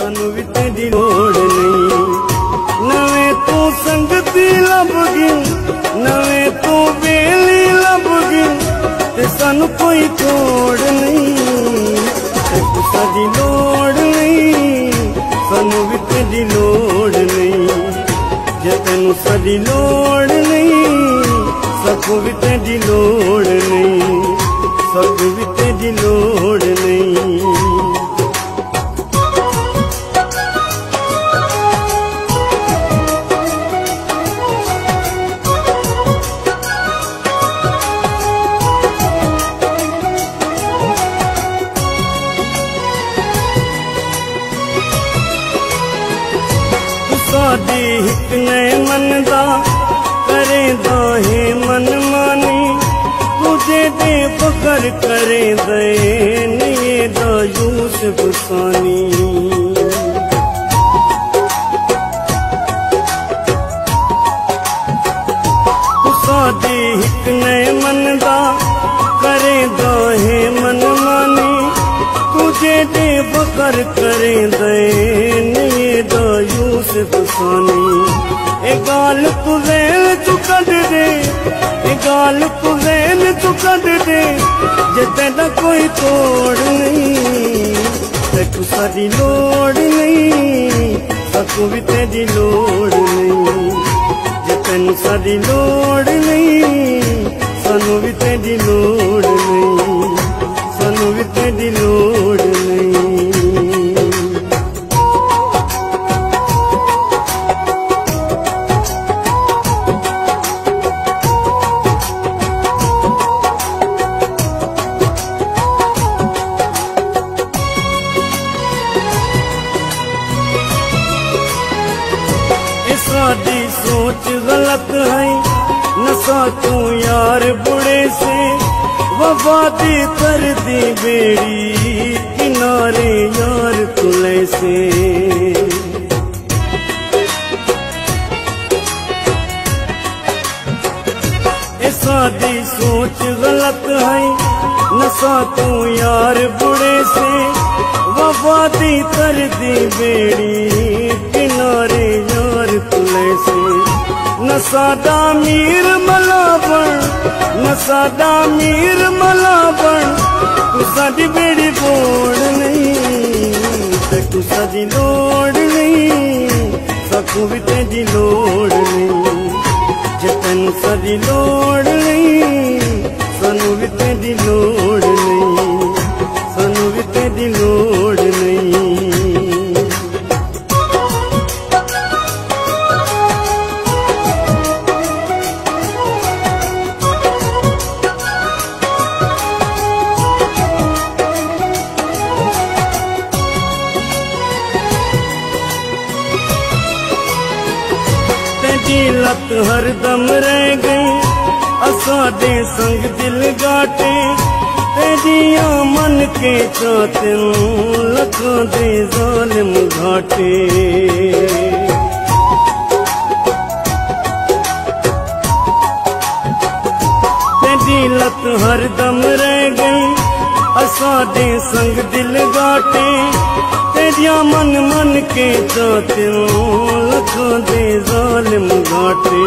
सानू भी तेरी लोड़ नहीं। नवे तू संगती लभगी, नवे तू बेली लभगी, ते सानू कोई तोड़ नहीं। तेकू साडी लोड़ नहीं, सानू भी तेरी लोड़ नहीं। जे तेनू साडी लोड़ नहीं, सबको भी तेरी लोड़ नहीं, सबको भी तेरी लोड़ नहीं। साडी हिक ने मनदा करे दाहे मन मानी, तुझे दे बकर करे दे निये दा यूसुफ सानी। साडी हिक ने मनदा करे दाहे मन मानी, तुझे दे बकर करे दे निये दा यूसुफ सानी। ए गाल तू ज़हन चु कढ दे, ए गाल तू ज़हन चु कढ दे, जे तेरा कोई तोड़ नहीं। तेकू साडी लोड़ नहीं, साकू भी तेरी लोड़ नहीं। जे तेनू साडी लोड़ नहीं, सानू भी तेरी लोड़ नहीं, सानू भी तेरी लोड़ नहीं। साडी सोच गलत है, नशा तू यार बुढ़े से, वफादी कर दी बेड़ी किनारे यार तुले से। ए साडी सोच गलत है, नशा तू यार बुढ़े से, वफादी कर दी बेड़ी किनारे यार तुले से। न साडा मीर मलावण, न साडा मीर मलावण, तू साडी बेड़ी बोड़ नहीं। तेकू साडी लोड़ नहीं, साकू भी तेरी लोड़ नहीं। जे तेनू साडी लोड़ नहीं, सानू भी तेरी लोड़ नहीं, सानू भी तेरी लोड़ नहीं। लत हरदम रह गई, असाडे संग दिल गाटे, तेरिया मन के चाहते लखां दे जालिम घाटे। तेरी लत हरदम रह गई, असाडे संग दिल गाटे, तेरिया मन मन के चाहते लखां दे जालिम घाटे।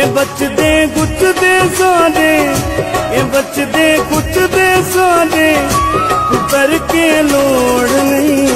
ए बचदे कुछ दे साडे, ए बचदे कुछ दे साडे, तू करके लोड़ नहीं।